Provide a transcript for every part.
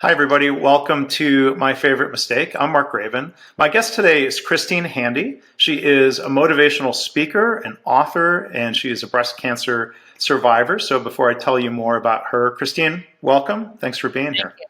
Hi, everybody. Welcome to My Favorite Mistake. I'm Mark Raven. My guest today is Christine Handy. She is a motivational speaker, an author, and she is a breast cancer survivor. So before I tell you more about her, Christine, welcome. Thanks for being Thank here. you.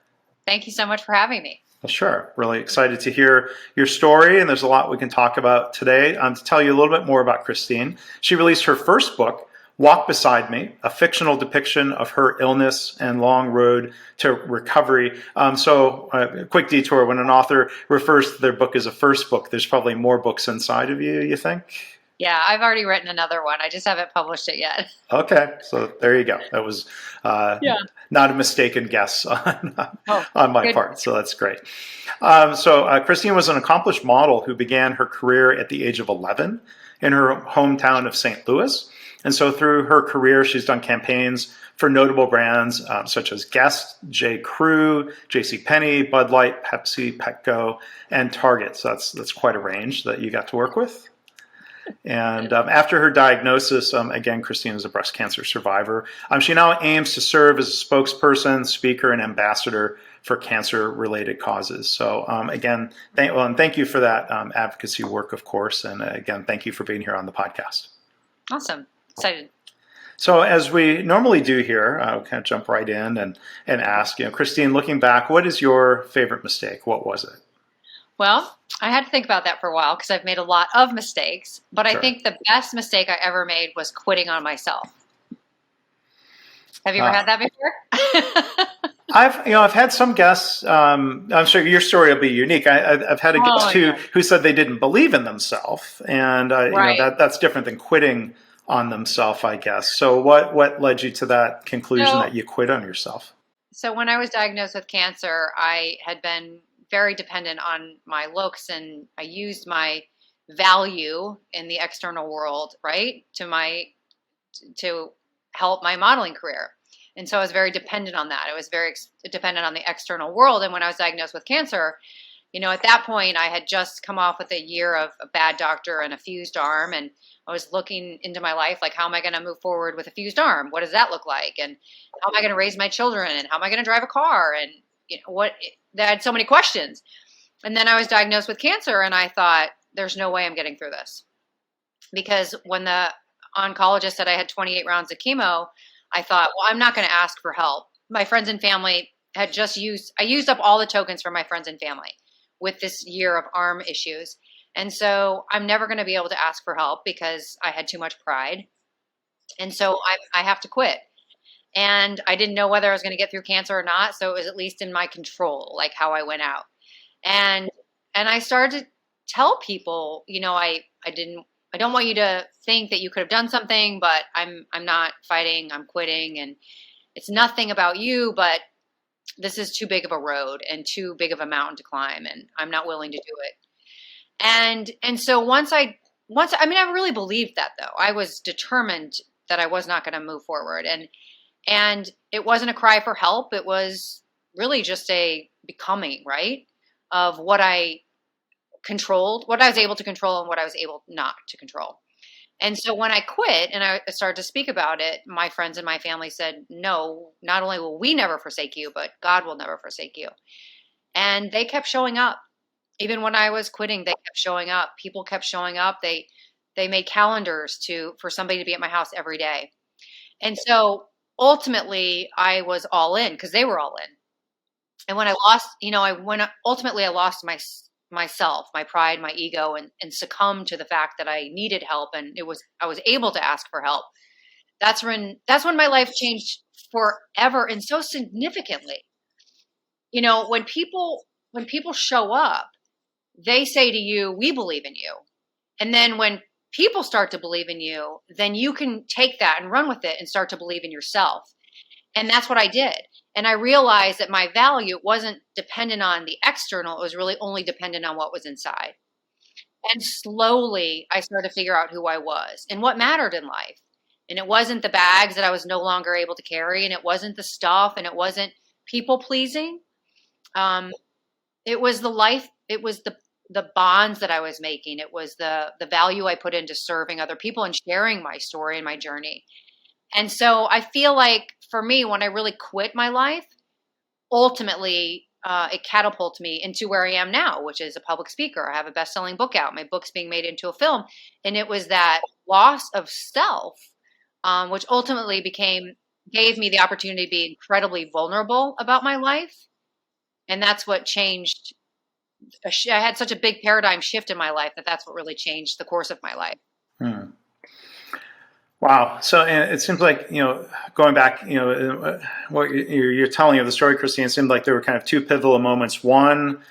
Thank you so much for having me. Well, sure. Really excited to hear your story, and there's a lot we can talk about today. To tell you a little bit more about Christine, she released her first book, Walk Beside Me, a fictional depiction of her illness and long road to recovery. A quick detour, when an author refers to their book as a first book, there's probably more books inside of you think? Yeah, I've already written another one. I just haven't published it yet. Okay, so there you go. That was Yeah. not a mistaken guess on, Oh, on my good. part, so that's great. Christine was an accomplished model who began her career at the age of 11 in her hometown of St. Louis. And so through her career, she's done campaigns for notable brands such as Guess, J. Crew, JCPenney, Bud Light, Pepsi, Petco, and Target. So that's quite a range that you got to work with. And after her diagnosis, again, Christine is a breast cancer survivor. She now aims to serve as a spokesperson, speaker, and ambassador for cancer-related causes. So again, thank you for that advocacy work, of course. And again, thank you for being here on the podcast. Awesome. Excited. So as we normally do here, I'll kind of jump right in and ask, Christine, looking back, what is your favorite mistake? What was it? Well, I had to think about that for a while because I've made a lot of mistakes, but I Sure. think the best mistake I ever made was quitting on myself. Have you ever had that before? I've had some guests. I'm sure your story will be unique. I've had a guest Yeah. who said they didn't believe in themselves, and Right. that's different than quitting on themselves, I guess. So what led you to that conclusion So, that you quit on yourself? so when I was diagnosed with cancer, I had been very dependent on my looks, and I used my value in the external world, right, to help my modeling career. And so I was very dependent on that. I was very dependent on the external world. And when I was diagnosed with cancer, at that point, I had just come off with a year of a bad doctor and a fused arm. And I was looking into my life, like, how am I going to move forward with a fused arm? What does that look like? And how am I going to raise my children? And how am I going to drive a car? And I had so many questions. And then I was diagnosed with cancer, and I thought, there's no way I'm getting through this. Because when the oncologist said I had 28 rounds of chemo, I thought, well, I'm not going to ask for help. My friends and family had I used up all the tokens for my friends and family with this year of arm issues. And so I'm never going to be able to ask for help because I had too much pride. And so I have to quit. And I didn't know whether I was going to get through cancer or not. So it was at least in my control, like how I went out. And I started to tell people, I don't want you to think that you could have done something, but I'm not fighting, I'm quitting, and it's nothing about you, but this is too big of a road and too big of a mountain to climb, and I'm not willing to do it. And so I really believed that, though. I was determined that I was not going to move forward, and it wasn't a cry for help. It was really just a becoming, right, of what I controlled, what I was able to control and what I was able not to control. And so when I quit and I started to speak about it, my friends and my family said, no, not only will we never forsake you, but God will never forsake you. And they kept showing up. Even when I was quitting, they kept showing up. People kept showing up. They made calendars for somebody to be at my house every day. And so ultimately I was all in because they were all in. And when I lost, ultimately I lost myself, my pride, my ego, and succumbed to the fact that I needed help, and I was able to ask for help. That's when my life changed forever and so significantly. When people show up, they say to you, "We believe in you," and then when people start to believe in you, then you can take that and run with it and start to believe in yourself. And that's what I did. And I realized that my value wasn't dependent on the external. It was really only dependent on what was inside. And slowly I started to figure out who I was and what mattered in life. And it wasn't the bags that I was no longer able to carry. And it wasn't the stuff. And it wasn't people pleasing. Um, it was the life. It was the bonds that I was making. It was the value I put into serving other people and sharing my story and my journey. And so I feel like for me, when I really quit my life, ultimately, it catapulted me into where I am now, which is a public speaker. I have a best-selling book out. My book's being made into a film, and it was that loss of self, which ultimately gave me the opportunity to be incredibly vulnerable about my life, and that's what changed. I had such a big paradigm shift in my life that's what really changed the course of my life. Hmm. Wow. So and it seems like, going back, what you're telling of the story, Christine, it seemed like there were kind of two pivotal moments. One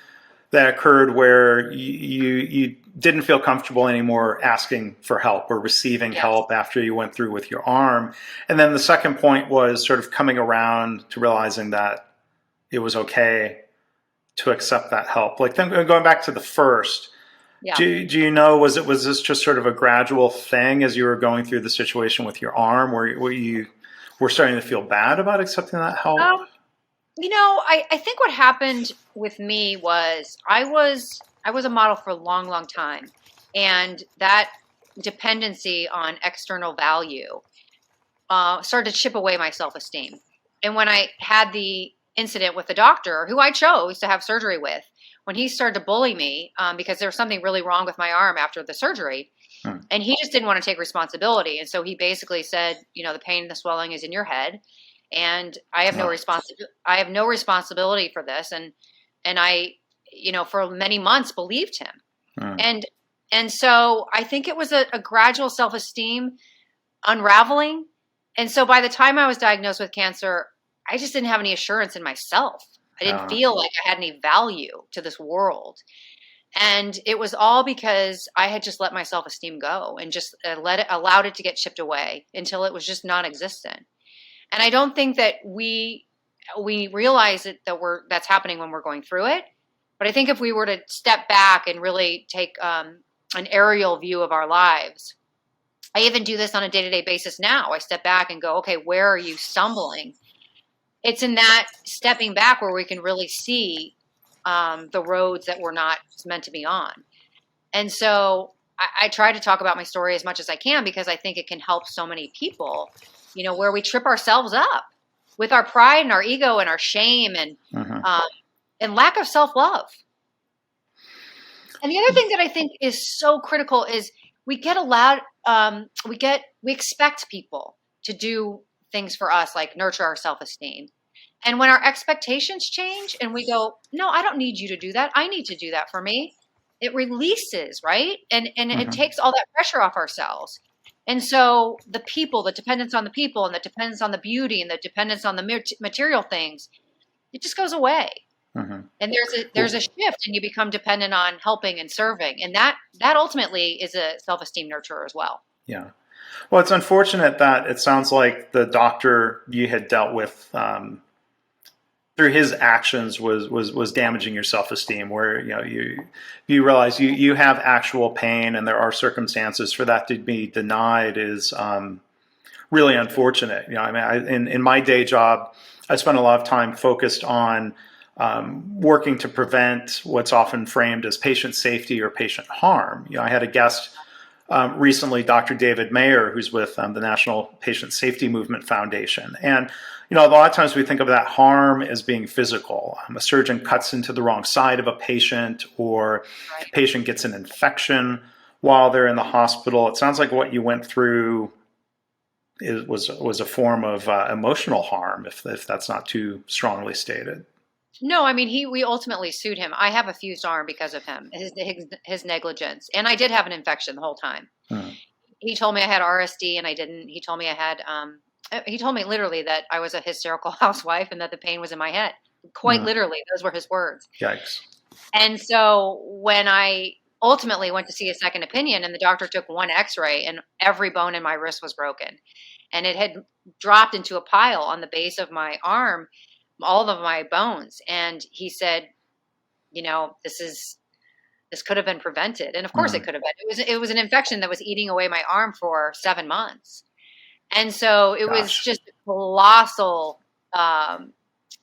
that occurred where you didn't feel comfortable anymore asking for help or receiving Yes. help after you went through with your arm. And then the second point was sort of coming around to realizing that it was okay to accept that help. Like then going back to the first, Yeah. do you know, was this just sort of a gradual thing as you were going through the situation with your arm where you were starting to feel bad about accepting that help? Um, I think what happened with me was I was a model for a long, long time. And that dependency on external value started to chip away my self-esteem. And when I had the incident with the doctor who I chose to have surgery with, when he started to bully me because there was something really wrong with my arm after the surgery, Hmm. and he just didn't want to take responsibility. And so he basically said, the pain and the swelling is in your head, and Oh. I have no responsibility for this. And I, for many months believed him. Hmm. And so I think it was a gradual self-esteem unraveling. And so by the time I was diagnosed with cancer, I just didn't have any assurance in myself. I didn't feel like I had any value to this world. And it was all because I had just let my self-esteem go and just allowed it to get chipped away until it was just non-existent. And I don't think that we realize that's happening when we're going through it. But I think if we were to step back and really take an aerial view of our lives, I even do this on a day-to-day basis now. I step back and go, okay, where are you stumbling? It's in that stepping back where we can really see the roads that we're not meant to be on. And so I try to talk about my story as much as I can because I think it can help so many people, where we trip ourselves up with our pride and our ego and our shame Mhm. and lack of self-love. And the other thing that I think is so critical is we get allowed, we expect people to do things for us, like nurture our self-esteem. And when our expectations change and we go, no, I don't need you to do that. I need to do that for me. It releases, right? And it Mhm. takes all that pressure off ourselves. And so the dependence on the people and the dependence on the beauty and the dependence on the material things, it just goes away. Mhm. And there's a shift and you become dependent on helping and serving. And that ultimately is a self-esteem nurturer as well. Yeah. Well, it's unfortunate that it sounds like the doctor you had dealt with, through his actions was damaging your self-esteem, where you realize you have actual pain and there are circumstances for that to be denied is really unfortunate. I mean, in my day job, I spent a lot of time focused on working to prevent what's often framed as patient safety or patient harm. I had a guest recently, Dr. David Mayer, who's with the National Patient Safety Movement Foundation. And, a lot of times we think of that harm as being physical. A surgeon cuts into the wrong side of a patient, or Right. a patient gets an infection while they're in the hospital. It sounds like what you went through was a form of emotional harm, if that's not too strongly stated. No, I mean we ultimately sued him. I have a fused arm because of him, his negligence, and I did have an infection the whole time. Hmm. He told me I had RSD, and I didn't. He told me I had. He told me literally that I was a hysterical housewife and that the pain was in my head. Quite Hmm. literally, those were his words. Yikes. And so when I ultimately went to see a second opinion, and the doctor took one X-ray, and every bone in my wrist was broken, and it had dropped into a pile on the base of my arm, all of my bones. And he said, this could have been prevented. And of course it Hmm. could have been. It was an infection that was eating away my arm for 7 months. And so it was Gosh. just a colossal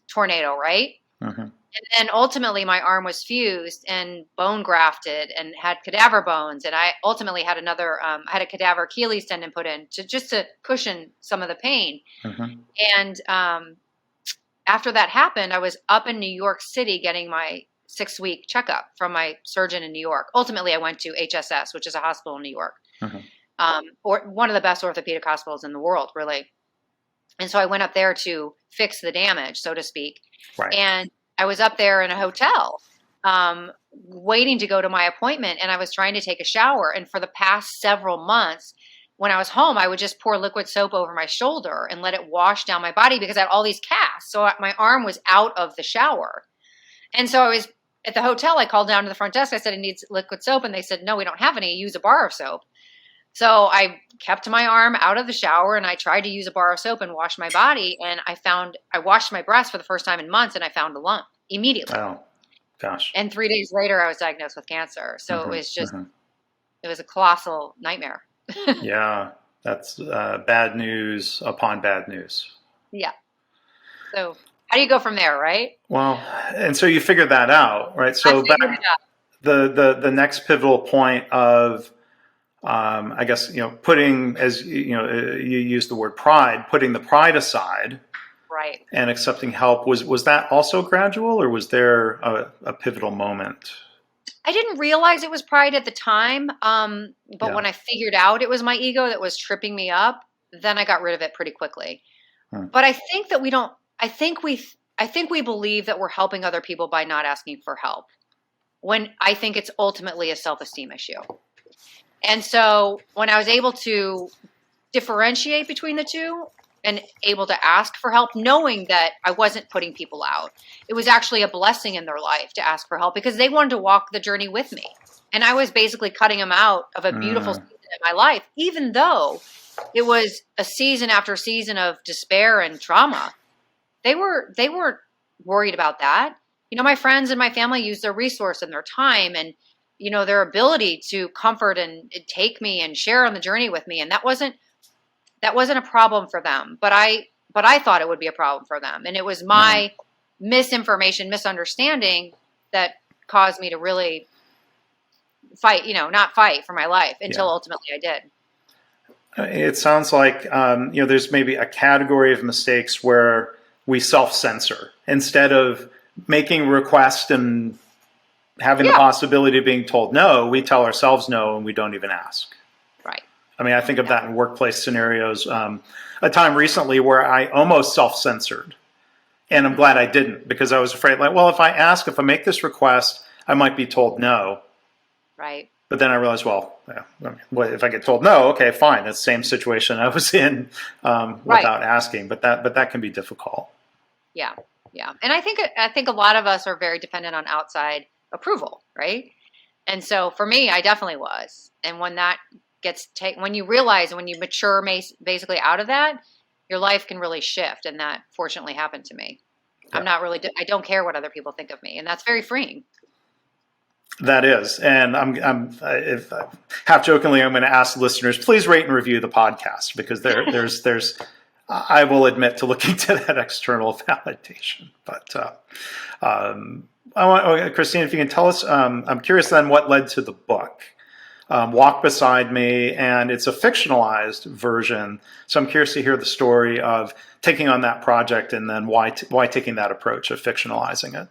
tornado, right? Hmm. And then ultimately my arm was fused and bone grafted and had cadaver bones. And I ultimately had I had a cadaver Achilles tendon put in just to cushion some of the pain. Hmm. And after that happened, I was up in New York City getting my 6-week checkup from my surgeon in New York. Ultimately, I went to HSS, which is a hospital in New York, or one of the best orthopedic hospitals in the world, really. And so I went up there to fix the damage, so to speak. Right. And I was up there in a hotel waiting to go to my appointment, and I was trying to take a shower. And for the past several months, when I was home, I would just pour liquid soap over my shoulder and let it wash down my body because I had all these casts. So my arm was out of the shower. And so I was at the hotel. I called down to the front desk. I said, I need liquid soap. And they said, no, we don't have any. Use a bar of soap. So I kept my arm out of the shower and I tried to use a bar of soap and wash my body. And I washed my breast for the first time in months and I found a lump immediately. Oh, gosh. And 3 days later, I was diagnosed with cancer. So it was just, it was a colossal nightmare. Yeah, that's bad news upon bad news. Yeah. So how do you go from there, right? Well, and so you figured that out, right? So the next pivotal point of, I guess, putting, as you used the word pride, putting the pride aside, right, and accepting help, was that also gradual, or was there a pivotal moment? I didn't realize it was pride at the time, but when I figured out it was my ego that was tripping me up, then I got rid of it pretty quickly. But I think that we don't. I think we believe that we're helping other people by not asking for help, when I think it's ultimately a self-esteem issue. And so when I was able to differentiate between the two and able to ask for help, knowing that I wasn't putting people out, it was actually a blessing in their life to ask for help because they wanted to walk the journey with me. And I was basically cutting them out of a beautiful season in my life, even though it was a season after season of despair and trauma. They weren't worried about that. My friends and my family used their resource and their time and, their ability to comfort and take me and share on the journey with me. And that wasn't a problem for them, but I thought it would be a problem for them. And it was my misunderstanding that caused me to really fight, not fight for my life until ultimately I did. It sounds like, there's maybe a category of mistakes where we self-censor instead of making requests and having the possibility of being told no. We tell ourselves no, and we don't even ask. Right. I mean, I think of that in workplace scenarios. A time recently where I almost self-censored, and I'm glad I didn't, because I was afraid, if I make this request, I might be told no. Right. But then I realized, if I get told no, okay, fine. That's the same situation I was in without asking. But that can be difficult. Yeah, yeah. And I think a lot of us are very dependent on outside approval, right? And so for me, I definitely was. And when that gets when you realize, when you mature basically out of that, your life can really shift. And that fortunately happened to me. Yeah. I don't care what other people think of me. And that's very freeing. That is. And if half jokingly, I'm going to ask listeners, please rate and review the podcast, because there's I will admit to looking to that external validation. But Christine, if you can tell us, I'm curious then what led to the book, Walk Beside Me, and it's a fictionalized version. So I'm curious to hear the story of taking on that project and then why taking that approach of fictionalizing it.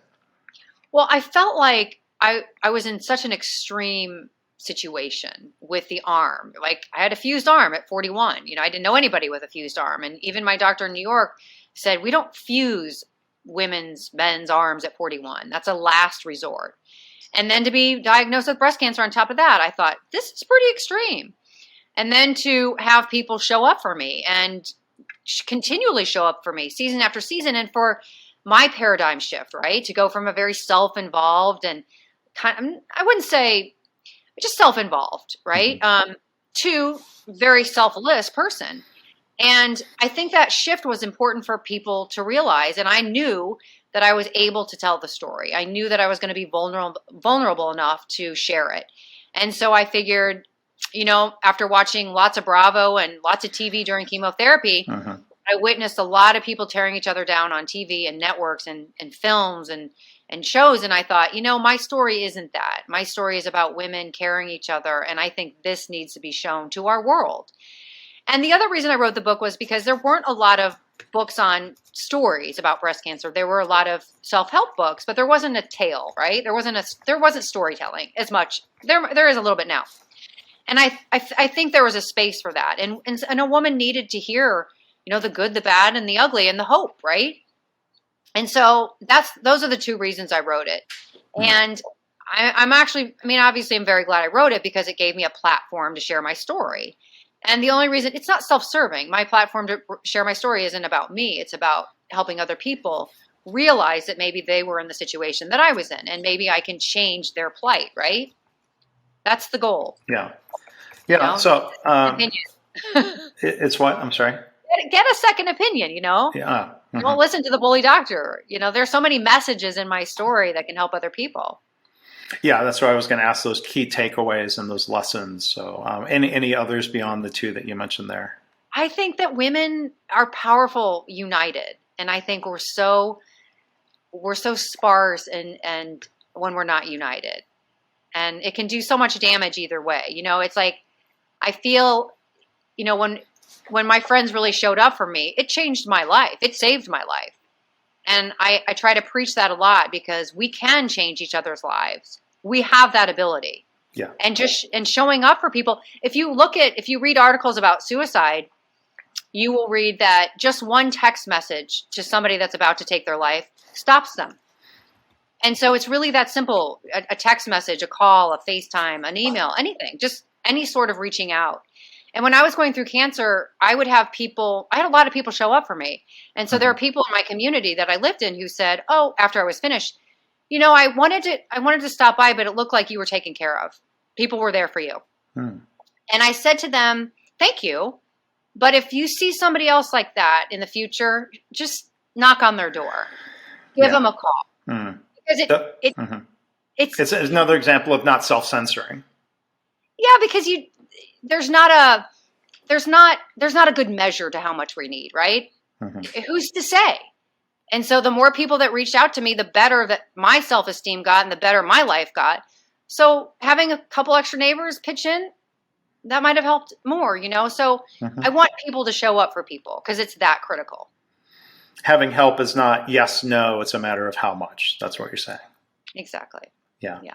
Well, I felt like I was in such an extreme situation with the arm. Like, I had a fused arm at 41. I didn't know anybody with a fused arm. And even my doctor in New York said, we don't fuse men's arms at 41. That's a last resort. And then to be diagnosed with breast cancer on top of that, I thought, this is pretty extreme. And then to have people show up for me and continually show up for me season after season. And for my paradigm shift, right? To go from a very self-involved and I wouldn't say just self-involved, right? To very selfless person. And I think that shift was important for people to realize. And I knew that I was able to tell the story. I knew that I was going to be vulnerable enough to share it. And so I figured, after watching lots of Bravo and lots of TV during chemotherapy, I witnessed a lot of people tearing each other down on TV and networks and films and shows. And I thought, my story isn't that. My story is about women carrying each other. And I think this needs to be shown to our world. And the other reason I wrote the book was because there weren't a lot of books on stories about breast cancer. There were a lot of self-help books, but there wasn't a tale, right? There wasn't storytelling as much. There is a little bit now. And I think there was a space for that. And a woman needed to hear, the good, the bad, and the ugly, and the hope, right? And so those are the two reasons I wrote it. And I'm actually, obviously I'm very glad I wrote it because it gave me a platform to share my story. And the only reason, it's not self-serving. My platform to share my story isn't about me. It's about helping other people realize that maybe they were in the situation that I was in, and maybe I can change their plight, right? That's the goal. Yeah. Yeah. So it's what? I'm sorry. Get a second opinion, Yeah. Mm-hmm. Don't listen to the bully doctor. There's so many messages in my story that can help other people. Yeah, that's why I was going to ask those key takeaways and those lessons. So any others beyond the two that you mentioned there? I think that women are powerful united. And I think we're so sparse and when we're not united. And it can do so much damage either way. It's like, I feel, when my friends really showed up for me, it changed my life. It saved my life. And I try to preach that a lot because we can change each other's lives. We have that ability. Yeah. And showing up for people. If you read articles about suicide, you will read that just one text message to somebody that's about to take their life stops them. And so it's really that simple. A text message, a call, a FaceTime, an email, anything, just any sort of reaching out. And when I was going through cancer, I had a lot of people show up for me. And so there are people in my community that I lived in who said, oh, after I was finished, I wanted to stop by, but it looked like you were taken care of. People were there for you. And I said to them, thank you. But if you see somebody else like that in the future, just knock on their door, give them a call. Because it's another example of not self-censoring. Yeah, because there's not a good measure to how much we need, right? Who's to say? And so the more people that reached out to me, the better that my self-esteem got and the better my life got. So having a couple extra neighbors pitch in, that might have helped more, So I want people to show up for people because it's that critical. Having help is not yes, no, it's a matter of how much. That's what you're saying. Exactly. Yeah. Yeah.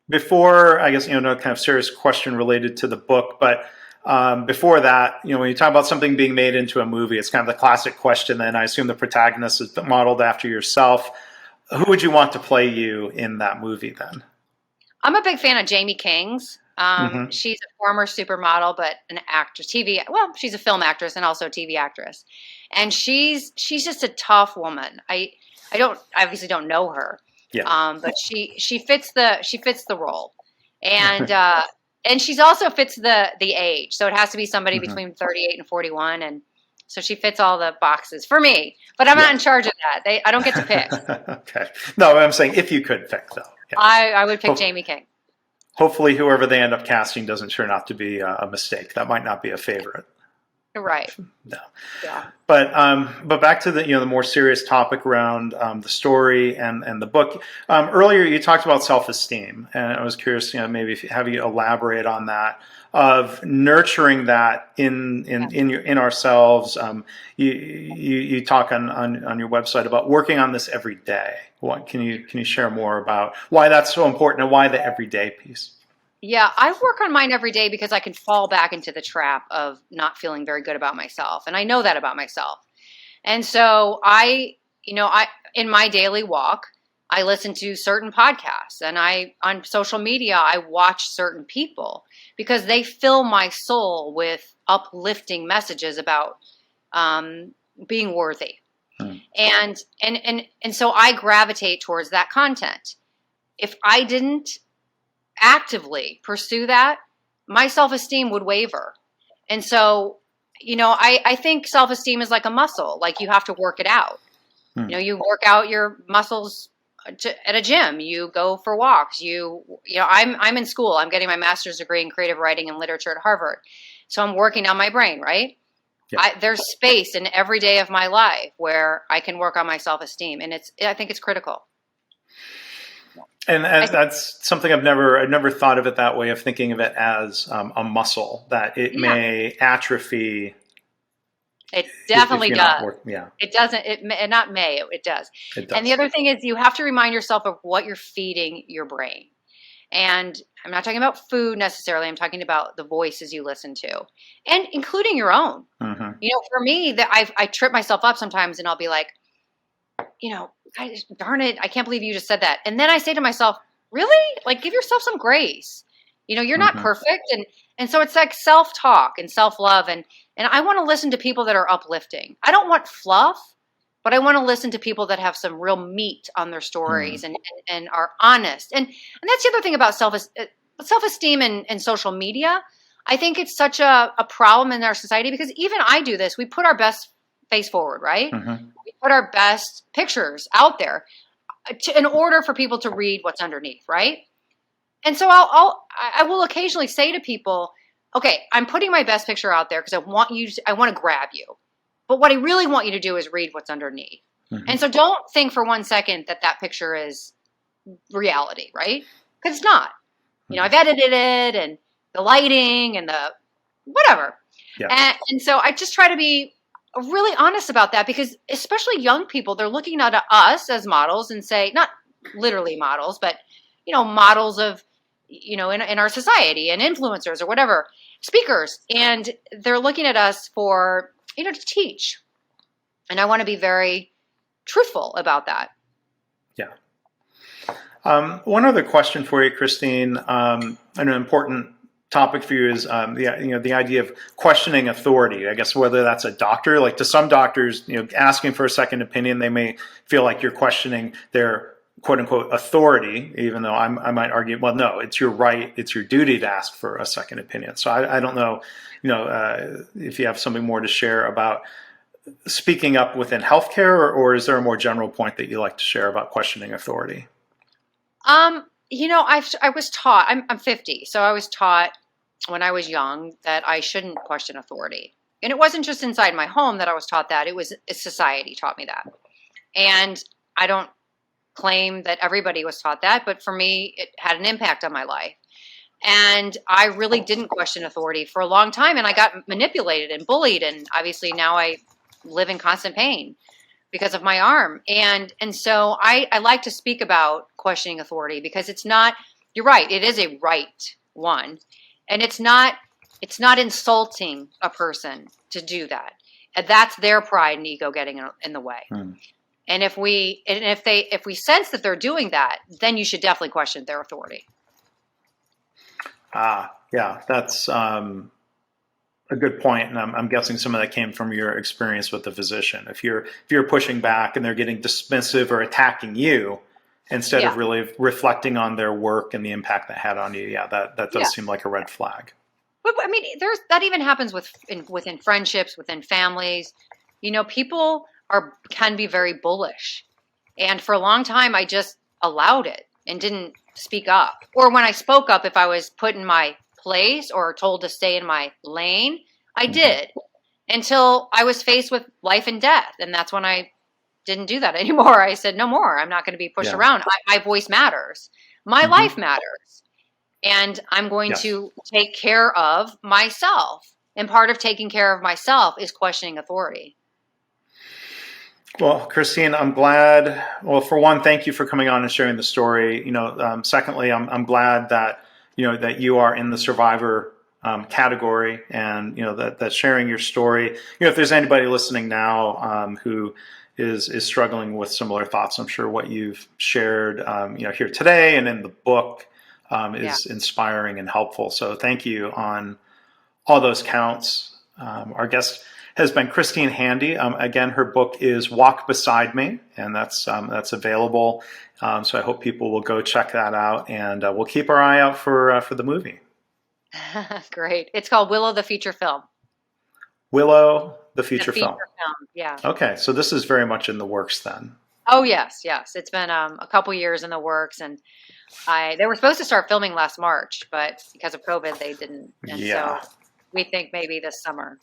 Before, I guess, no kind of serious question related to the book, but before that, when you talk about something being made into a movie, it's kind of the classic question. Then I assume the protagonist is modeled after yourself. Who would you want to play you in that movie then? I'm a big fan of Jamie King's. She's a former supermodel, but an actress, she's a film actress and also a TV actress. And she's just a tough woman. I obviously don't know her. Yeah. But she fits the role. And she's also fits the age. So it has to be somebody between 38 and 41. And so she fits all the boxes for me, but I'm not in charge of that. I don't get to pick. Okay. No, I'm saying if you could pick though. Yeah. I would pick Jamie King. Hopefully whoever they end up casting doesn't turn out to be a mistake. That might not be a favorite. Right. No. Yeah. But back to the more serious topic around the story and the book. Earlier you talked about self-esteem, and I was curious, maybe have you elaborate on that, of nurturing that in ourselves. You talk on your website about working on this every day. What can you share more about why that's so important and why the everyday piece? Yeah, I work on mine every day because I can fall back into the trap of not feeling very good about myself. And I know that about myself. And so I in my daily walk, I listen to certain podcasts, and on social media, I watch certain people because they fill my soul with uplifting messages about being worthy. And so I gravitate towards that content. If I didn't actively pursue that, my self-esteem would waver. And so, I think self-esteem is like a muscle, like you have to work it out. You work out your muscles at a gym, you go for walks, I'm in school, I'm getting my master's degree in creative writing and literature at Harvard. So I'm working on my brain, right? Yeah. There's space in every day of my life where I can work on my self-esteem. And I think it's critical. And that's something I've never thought of it that way, of thinking of it as a muscle, that it may atrophy It if definitely you're not does. working. Yeah, It doesn't, not may, it does. it And the does. other thing is you have to remind yourself of what you're feeding your brain. And I'm not talking about food necessarily. I'm talking about the voices you listen to, and including your own. Hmm. For me, that I trip myself up sometimes, and I'll be like, darn it, I can't believe you just said that. And then I say to myself, really? Like, give yourself some grace. You're not Hmm. perfect, and so it's like self talk and self love, and I want to listen to people that are uplifting. I don't want fluff. But I want to listen to people that have some real meat on their stories and are honest. And that's the other thing about self-esteem and social media. I think it's such a problem in our society because even I do this. We put our best face forward, right? Hmm. We put our best pictures out there in order for people to read what's underneath, right? And so I will occasionally say to people, okay, I'm putting my best picture out there because I want to grab you. But what I really want you to do is read what's underneath. Hmm. And so don't think for one second that picture is reality, right? Because it's not. I've edited it and the lighting and the whatever. Yeah. And so I just try to be really honest about that because especially young people, they're looking at us as models and say, not literally models, but, models of, in our society and influencers or whatever, speakers. And they're looking at us for, to teach. And I want to be very truthful about that. Yeah. One other question for you, Christine. An important topic for you is the idea of questioning authority. I guess whether that's a doctor, like to some doctors, asking for a second opinion, they may feel like you're questioning their quote unquote authority, even though I might argue, well, no, it's your right, it's your duty to ask for a second opinion. So I don't know, if you have something more to share about speaking up within healthcare, or is there a more general point that you like to share about questioning authority? I was taught, I'm 50, so I was taught when I was young that I shouldn't question authority. And it wasn't just inside my home that I was taught that, it was society taught me that. And I don't claim that everybody was taught that, but for me, it had an impact on my life. And I really didn't question authority for a long time. And I got manipulated and bullied. And obviously now I live in constant pain because of my arm. And so I like to speak about questioning authority because it's not, you're right, it is a right one. And it's not insulting a person to do that. And that's their pride and ego getting in the way. Hmm. And if we sense that they're doing that, then you should definitely question their authority. Yeah, that's a good point, and I'm guessing some of that came from your experience with the physician. If you're pushing back and they're getting dismissive or attacking you, instead of really reflecting on their work and the impact that had on you, yeah, that does seem like a red flag. But I mean, that even happens within friendships, within families. People can be very bullish, and for a long time, I just allowed it and didn't speak up. Or when I spoke up, if I was put in my place or told to stay in my lane, I did until I was faced with life and death, and that's when I didn't do that anymore. I said, no more. I'm not going to be pushed around. My voice matters. My life matters. And I'm going to take care of myself. And part of taking care of myself is questioning authority. Well, Christine, I'm glad. Well, for one, thank you for coming on and sharing the story. Secondly, I'm glad that that you are in the survivor category, and that sharing your story. If there's anybody listening now who is struggling with similar thoughts, I'm sure what you've shared, here today and in the book, is inspiring and helpful. So thank you on all those counts. Our guest has been Christine Handy. Again, her book is Walk Beside Me, and that's available. So I hope people will go check that out, and we'll keep our eye out for the movie. Great. It's called Willow the Feature Film. Willow the feature film. Yeah. Okay, so this is very much in the works then. Oh yes. It's been a couple years in the works, and they were supposed to start filming last March, but because of COVID, they didn't. And so we think maybe this summer.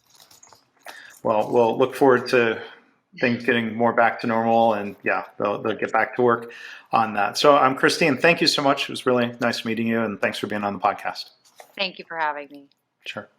Well, we'll look forward to things getting more back to normal, and they'll get back to work on that. So, Christine, thank you so much. It was really nice meeting you, and thanks for being on the podcast. Thank you for having me. Sure.